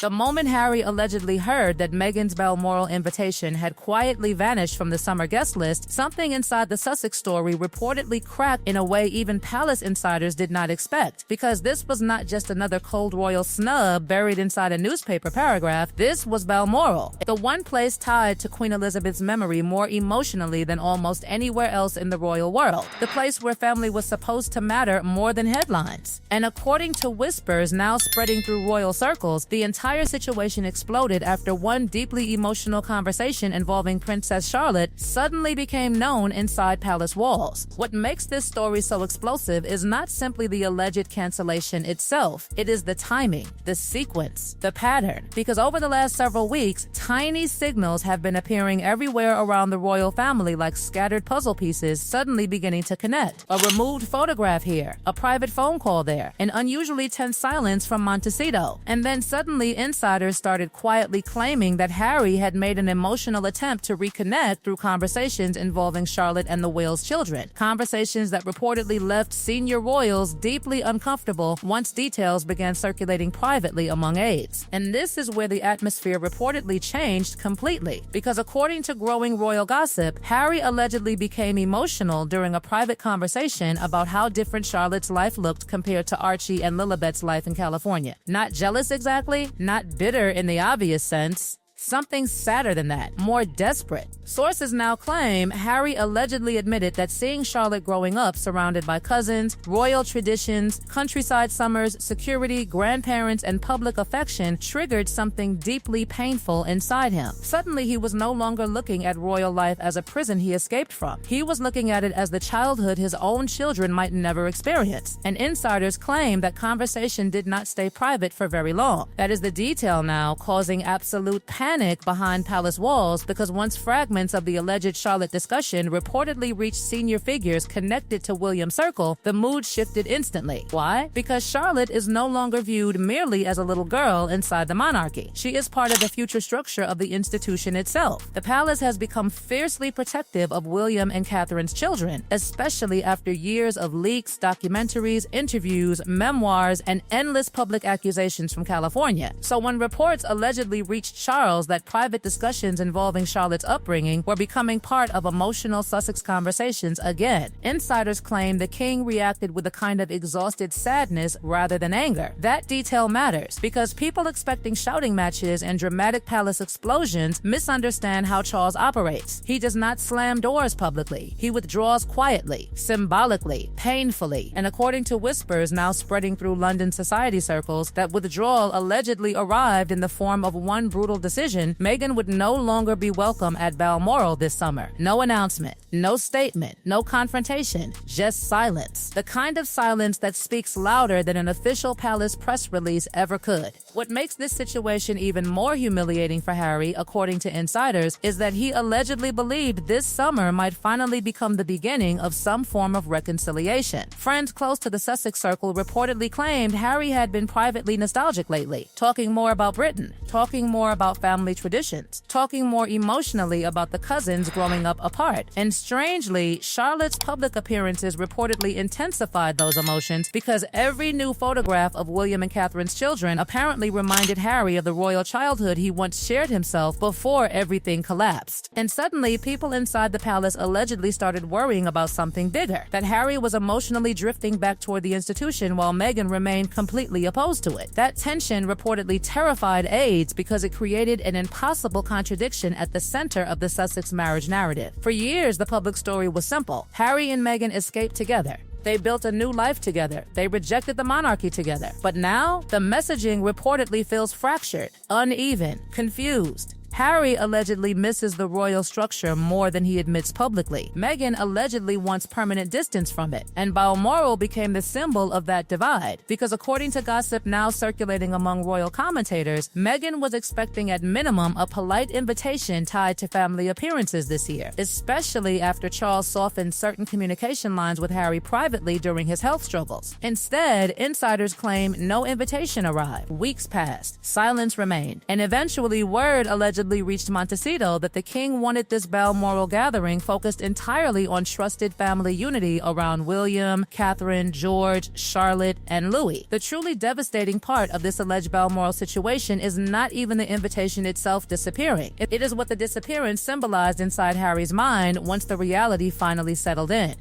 The moment Harry allegedly heard that Meghan's Balmoral invitation had quietly vanished from the summer guest list, something inside the Sussex story reportedly cracked in a way even palace insiders did not expect. Because this was not just another cold royal snub buried inside a newspaper paragraph, this was Balmoral, the one place tied to Queen Elizabeth's memory more emotionally than almost anywhere else in the royal world. The place where family was supposed to matter more than headlines. And according to whispers now spreading through royal circles, the entire situation exploded after one deeply emotional conversation involving Princess Charlotte suddenly became known inside palace walls. What makes this story so explosive is not simply the alleged cancellation itself, it is the timing, the sequence, the pattern. Because over the last several weeks, tiny signals have been appearing everywhere around the royal family like scattered puzzle pieces suddenly beginning to connect. A removed photograph here, a private phone call there, an unusually tense silence from Montecito, and then suddenly insiders started quietly claiming that Harry had made an emotional attempt to reconnect through conversations involving Charlotte and the Wales children. Conversations that reportedly left senior royals deeply uncomfortable once details began circulating privately among aides. And this is where the atmosphere reportedly changed completely. Because according to growing royal gossip, Harry allegedly became emotional during a private conversation about how different Charlotte's life looked compared to Archie and Lilibet's life in California. Not jealous exactly, not bitter in the obvious sense. Something sadder than that, more desperate. Sources now claim Harry allegedly admitted that seeing Charlotte growing up surrounded by cousins, royal traditions, countryside summers, security, grandparents, and public affection triggered something deeply painful inside him. Suddenly, he was no longer looking at royal life as a prison he escaped from. He was looking at it as the childhood his own children might never experience. And insiders claim that conversation did not stay private for very long. That is the detail now causing absolute panic behind palace walls, because once fragments of the alleged Charlotte discussion reportedly reached senior figures connected to William's circle, the mood shifted instantly. Why? Because Charlotte is no longer viewed merely as a little girl inside the monarchy. She is part of the future structure of the institution itself. The palace has become fiercely protective of William and Catherine's children, especially after years of leaks, documentaries, interviews, memoirs, and endless public accusations from California. So when reports allegedly reached Charles that private discussions involving Charlotte's upbringing were becoming part of emotional Sussex conversations again, insiders claim the king reacted with a kind of exhausted sadness rather than anger. That detail matters because people expecting shouting matches and dramatic palace explosions misunderstand how Charles operates. He does not slam doors publicly. He withdraws quietly, symbolically, painfully, and according to whispers now spreading through London society circles, that withdrawal allegedly arrived in the form of one brutal decision: Meghan would no longer be welcome at Balmoral this summer. No announcement, no statement, no confrontation, just silence. The kind of silence that speaks louder than an official palace press release ever could. What makes this situation even more humiliating for Harry, according to insiders, is that he allegedly believed this summer might finally become the beginning of some form of reconciliation. Friends close to the Sussex circle reportedly claimed Harry had been privately nostalgic lately, talking more about Britain, talking more about family traditions, talking more emotionally about the cousins growing up apart. And strangely, Charlotte's public appearances reportedly intensified those emotions because every new photograph of William and Catherine's children apparently reminded Harry of the royal childhood he once shared himself before everything collapsed. And suddenly, people inside the palace allegedly started worrying about something bigger, that Harry was emotionally drifting back toward the institution while Meghan remained completely opposed to it. That tension reportedly terrified aides because it created an impossible contradiction at the center of the Sussex marriage narrative. For years, the public story was simple. Harry and Meghan escaped together. They built a new life together. They rejected the monarchy together. But now, the messaging reportedly feels fractured, uneven, confused. Harry allegedly misses the royal structure more than he admits publicly. Meghan allegedly wants permanent distance from it, and Balmoral became the symbol of that divide. Because according to gossip now circulating among royal commentators, Meghan was expecting at minimum a polite invitation tied to family appearances this year, especially after Charles softened certain communication lines with Harry privately during his health struggles. Instead, insiders claim no invitation arrived. Weeks passed, silence remained, and eventually word allegedly allegedly reached Montecito that the king wanted this Balmoral gathering focused entirely on trusted family unity around William, Catherine, George, Charlotte, and Louis. The truly devastating part of this alleged Balmoral situation is not even the invitation itself disappearing. It is what the disappearance symbolized inside Harry's mind once the reality finally settled in.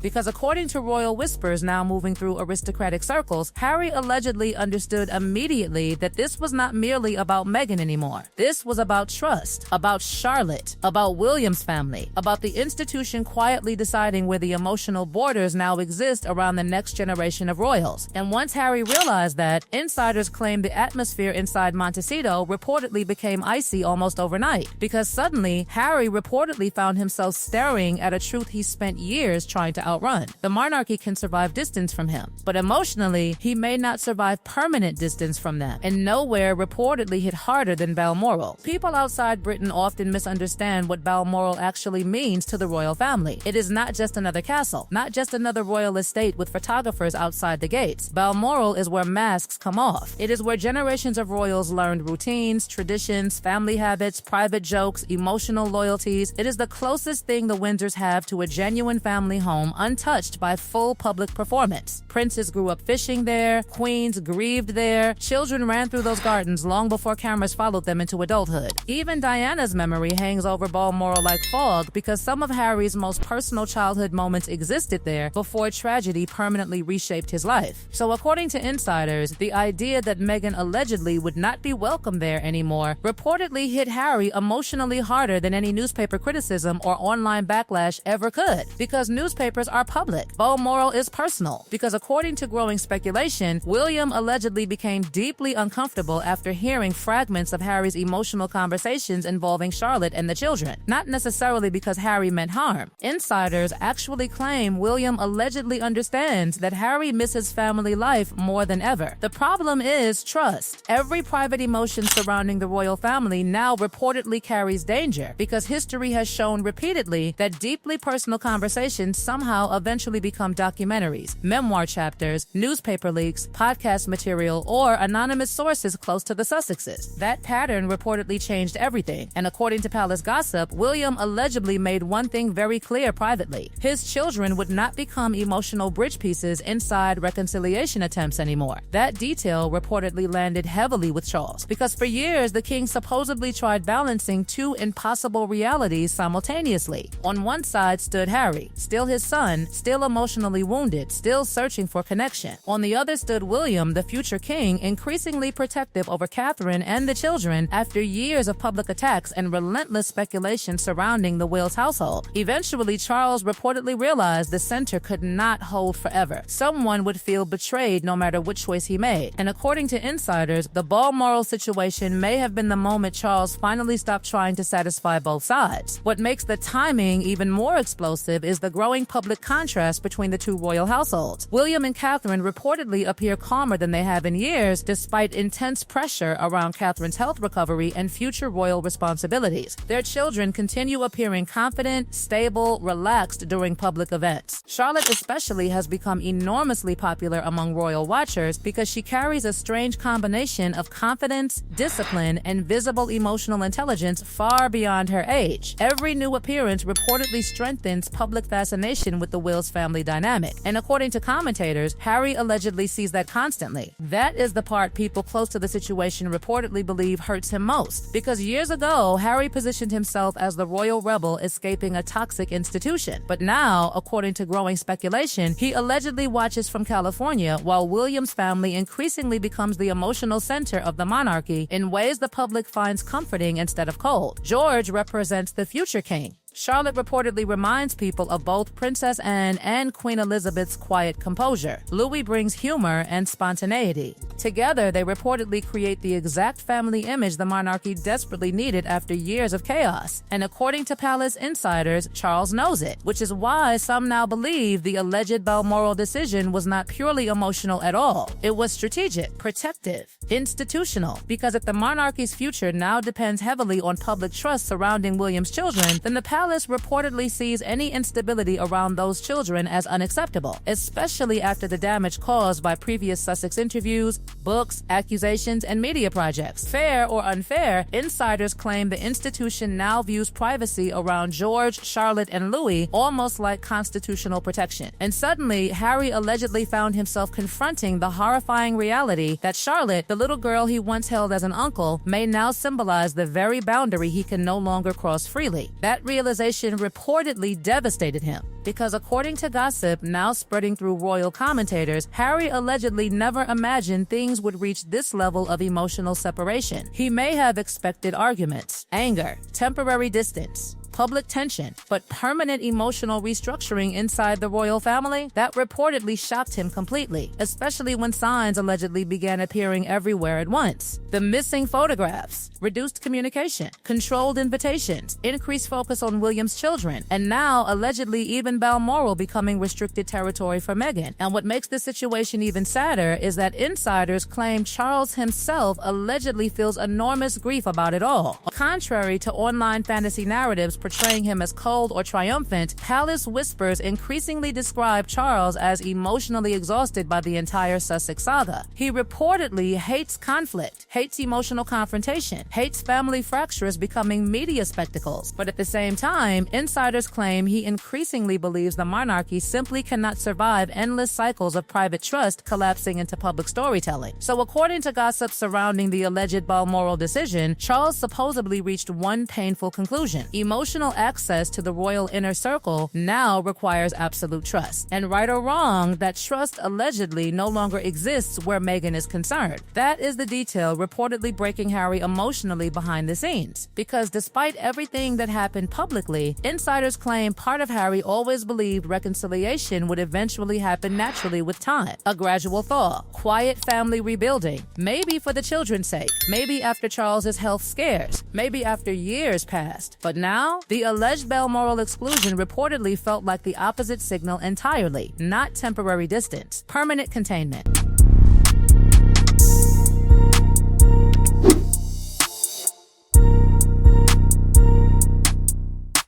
Because according to royal whispers now moving through aristocratic circles, Harry allegedly understood immediately that this was not merely about Meghan anymore. This was about trust, about Charlotte, about William's family, about the institution quietly deciding where the emotional borders now exist around the next generation of royals. And once Harry realized that, insiders claim the atmosphere inside Montecito reportedly became icy almost overnight, because suddenly Harry reportedly found himself staring at a truth he spent years trying to outrun. The monarchy can survive distance from him, but emotionally, he may not survive permanent distance from them, and nowhere reportedly hit harder than Balmoral. People outside Britain often misunderstand what Balmoral actually means to the royal family. It is not just another castle, not just another royal estate with photographers outside the gates. Balmoral is where masks come off. It is where generations of royals learned routines, traditions, family habits, private jokes, emotional loyalties. It is the closest thing the Windsors have to a genuine family home, untouched by full public performance. Princes grew up fishing there, queens grieved there, children ran through those gardens long before cameras followed them into adulthood. Even Diana's memory hangs over Balmoral like fog because some of Harry's most personal childhood moments existed there before tragedy permanently reshaped his life. So according to insiders, the idea that Meghan allegedly would not be welcome there anymore reportedly hit Harry emotionally harder than any newspaper criticism or online backlash ever could, because newspapers are public. Balmoral is personal, because according to growing speculation, William allegedly became deeply uncomfortable after hearing fragments of Harry's emotional conversations involving Charlotte and the children. Not necessarily because Harry meant harm. Insiders actually claim William allegedly understands that Harry misses family life more than ever. The problem is trust. Every private emotion surrounding the royal family now reportedly carries danger, because history has shown repeatedly that deeply personal conversations somehow eventually become documentaries, memoir chapters, newspaper leaks, podcast material, or anonymous sources close to the Sussexes. That pattern reportedly changed everything, and according to palace gossip, William allegedly made one thing very clear privately. His children would not become emotional bridge pieces inside reconciliation attempts anymore. That detail reportedly landed heavily with Charles, because for years the king supposedly tried balancing two impossible realities simultaneously. On one side stood Harry, still his son, still emotionally wounded, still searching for connection. On the other stood William, the future king, increasingly protective over Catherine and the children after years of public attacks and relentless speculation surrounding the Wales household. Eventually, Charles reportedly realized the center could not hold forever. Someone would feel betrayed no matter which choice he made. And according to insiders, the Balmoral situation may have been the moment Charles finally stopped trying to satisfy both sides. What makes the timing even more explosive is the growing public contrast between the two royal households. William and Catherine reportedly appear calmer than they have in years, despite intense pressure around Catherine's health recovery and future royal responsibilities. Their children continue appearing confident, stable, relaxed during public events. Charlotte especially has become enormously popular among royal watchers because she carries a strange combination of confidence, discipline, and visible emotional intelligence far beyond her age. Every new appearance reportedly strengthens public fascination with the Wills family dynamic, and according to commentators, Harry allegedly sees that constantly. That is the part people close to the situation reportedly believe hurts him most, because years ago, Harry positioned himself as the royal rebel escaping a toxic institution. But now, according to growing speculation, he allegedly watches from California while William's family increasingly becomes the emotional center of the monarchy in ways the public finds comforting instead of cold. George represents the future king. Charlotte reportedly reminds people of both Princess Anne and Queen Elizabeth's quiet composure. Louis brings humor and spontaneity. Together, they reportedly create the exact family image the monarchy desperately needed after years of chaos. And according to palace insiders, Charles knows it, which is why some now believe the alleged Balmoral decision was not purely emotional at all. It was strategic, protective, institutional, because if the monarchy's future now depends heavily on public trust surrounding William's children, then the palace reportedly sees any instability around those children as unacceptable, especially after the damage caused by previous Sussex interviews, books, accusations, and media projects. Fair or unfair, insiders claim the institution now views privacy around George, Charlotte, and Louis almost like constitutional protection. And suddenly, Harry allegedly found himself confronting the horrifying reality that Charlotte, the little girl he once held as an uncle, may now symbolize the very boundary he can no longer cross freely. That realization reportedly devastated him, because according to gossip now spreading through royal commentators, Harry allegedly never imagined things would reach this level of emotional separation. He may have expected arguments, anger, temporary distance, public tension, but permanent emotional restructuring inside the royal family, that reportedly shocked him completely, especially when signs allegedly began appearing everywhere at once. The missing photographs, reduced communication, controlled invitations, increased focus on William's children, and now allegedly even Balmoral becoming restricted territory for Meghan. And what makes this situation even sadder is that insiders claim Charles himself allegedly feels enormous grief about it all. Contrary to online fantasy narratives portraying him as cold or triumphant, palace whispers increasingly describe Charles as emotionally exhausted by the entire Sussex saga. He reportedly hates conflict, hates emotional confrontation, hates family fractures becoming media spectacles. But at the same time, insiders claim he increasingly believes the monarchy simply cannot survive endless cycles of private trust collapsing into public storytelling. So according to gossip surrounding the alleged Balmoral decision, Charles supposedly reached one painful conclusion: emotional access to the royal inner circle now requires absolute trust. And right or wrong, that trust allegedly no longer exists where Meghan is concerned. That is the detail reportedly breaking Harry emotionally behind the scenes. Because despite everything that happened publicly, insiders claim part of Harry always believed reconciliation would eventually happen naturally with time. A gradual thaw, quiet family rebuilding, maybe for the children's sake, maybe after Charles's health scares, maybe after years passed. But now, the alleged Balmoral exclusion reportedly felt like the opposite signal entirely, not temporary distance, permanent containment.